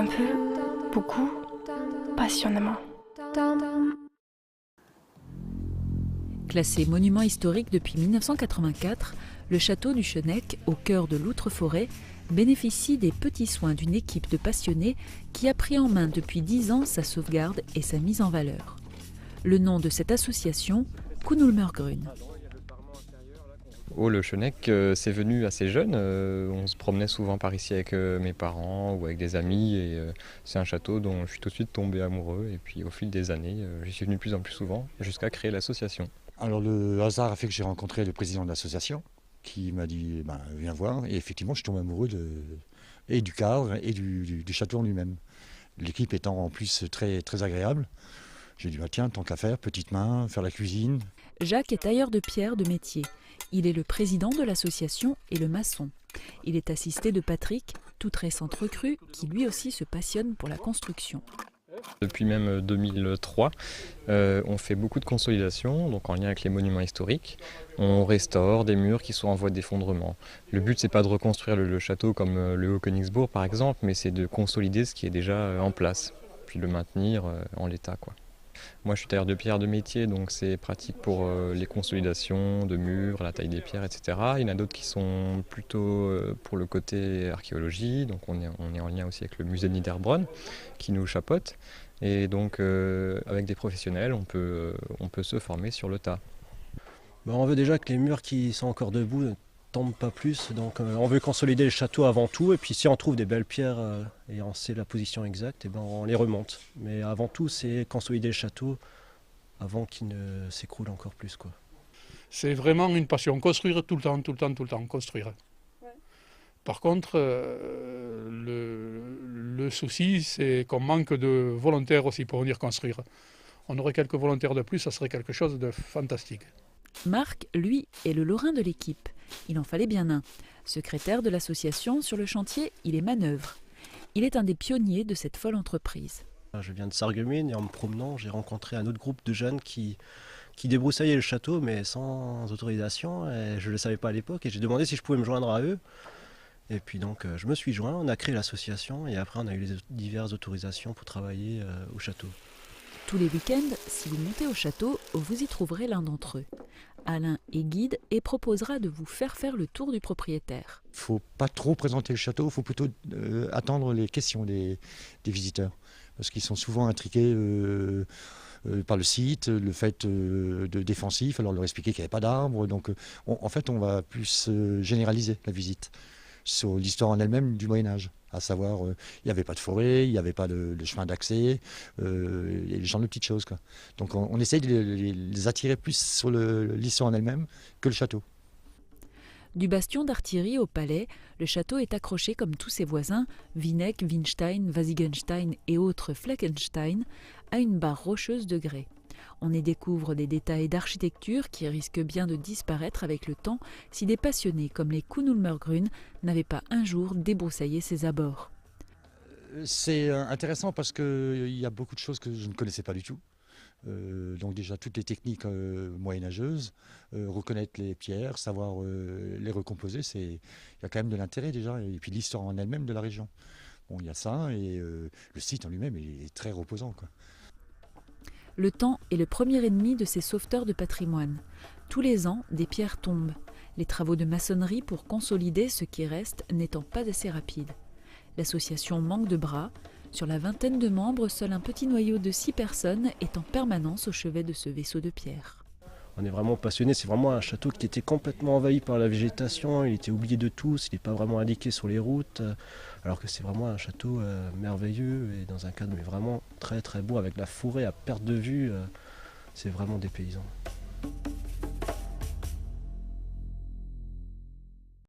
Un peu, beaucoup, passionnément. Classé monument historique depuis 1984, le château du Chenec, au cœur de l'Outre-Forêt, bénéficie des petits soins d'une équipe de passionnés qui a pris en main depuis 10 ans sa sauvegarde et sa mise en valeur. Le nom de cette association, Kuhnulmergrün. Oh, le Chenec, c'est venu assez jeune. On se promenait souvent par ici avec mes parents ou avec des amis. Et c'est un château dont je suis tout de suite tombé amoureux. Et puis au fil des années, j'y suis venu de plus en plus souvent jusqu'à créer l'association. Alors le hasard a fait que j'ai rencontré le président de l'association qui m'a dit viens voir. Et effectivement, je suis tombé amoureux et du cadre et du château en lui-même. L'équipe étant en plus très, très agréable. J'ai dit tiens, tant qu'à faire, petite main, faire la cuisine. Jacques est tailleur de pierre de métier. Il est le président de l'association et le maçon. Il est assisté de Patrick, toute récente recrue, qui lui aussi se passionne pour la construction. Depuis même 2003, on fait beaucoup de consolidation, donc en lien avec les monuments historiques. On restaure des murs qui sont en voie d'effondrement. Le but, c'est pas de reconstruire le château comme le Haut-Königsbourg par exemple, mais c'est de consolider ce qui est déjà en place, puis le maintenir en l'état, quoi. Moi, je suis tailleur de pierre de métier, donc c'est pratique pour les consolidations de murs, la taille des pierres, etc. Il y en a d'autres qui sont plutôt pour le côté archéologie, donc on est en lien aussi avec le musée de Niederbronn qui nous chapeaute. Et donc avec des professionnels, on peut se former sur le tas. On veut déjà que les murs qui sont encore debout ne tombent pas plus, donc on veut consolider le château avant tout, et puis si on trouve des belles pierres et on sait la position exacte, on les remonte. Mais avant tout, c'est consolider le château avant qu'il ne s'écroule encore plus, quoi. C'est vraiment une passion, construire tout le temps, construire. Ouais. Par contre, le souci, c'est qu'on manque de volontaires aussi pour venir construire. On aurait quelques volontaires de plus, ça serait quelque chose de fantastique. Marc, lui, est le lorrain de l'équipe. Il en fallait bien un. Secrétaire de l'association sur le chantier, il est manœuvre. Il est un des pionniers de cette folle entreprise. Je viens de Sarreguemines et en me promenant, j'ai rencontré un autre groupe de jeunes qui débroussaillaient le château, mais sans autorisation. Et je ne le savais pas à l'époque et j'ai demandé si je pouvais me joindre à eux. Et puis donc je me suis joint, on a créé l'association et après on a eu les diverses autorisations pour travailler au château. Tous les week-ends, si vous montez au château, vous y trouverez l'un d'entre eux. Alain est guide et proposera de vous faire le tour du propriétaire. Il ne faut pas trop présenter le château, il faut plutôt attendre les questions des visiteurs. Parce qu'ils sont souvent intriqués par le site, le fait de défensif, alors leur expliquer qu'il n'y avait pas d'arbres. Donc en fait, on va plus généraliser la visite sur l'histoire en elle-même du Moyen-Âge. À savoir, il n'y avait pas de forêt, il n'y avait pas de chemin d'accès, et les gens de petites choses, quoi. Donc on essaye de les attirer plus sur l'histoire en elle-même que le château. Du bastion d'artillerie au palais, le château est accroché comme tous ses voisins, Vineck, Winstein, Wasigenstein et autres Fleckenstein, à une barre rocheuse de grès. On y découvre des détails d'architecture qui risquent bien de disparaître avec le temps si des passionnés comme les Kuhnulmergrün n'avaient pas un jour débroussaillé ses abords. C'est intéressant parce qu'il y a beaucoup de choses que je ne connaissais pas du tout. Donc déjà toutes les techniques moyenâgeuses, reconnaître les pierres, savoir les recomposer, il y a quand même de l'intérêt déjà, et puis l'histoire en elle-même de la région. Bon, il y a ça, et le site en lui-même est très reposant, quoi. Le temps est le premier ennemi de ces sauveteurs de patrimoine. Tous les ans, des pierres tombent. Les travaux de maçonnerie pour consolider ce qui reste n'étant pas assez rapides. L'association manque de bras. Sur la vingtaine de membres, seul un petit noyau de 6 personnes est en permanence au chevet de ce vaisseau de pierre. On est vraiment passionnés, c'est vraiment un château qui était complètement envahi par la végétation, il était oublié de tous, il n'est pas vraiment indiqué sur les routes, alors que c'est vraiment un château merveilleux et dans un cadre mais vraiment très très beau avec la forêt à perte de vue, c'est vraiment dépaysant.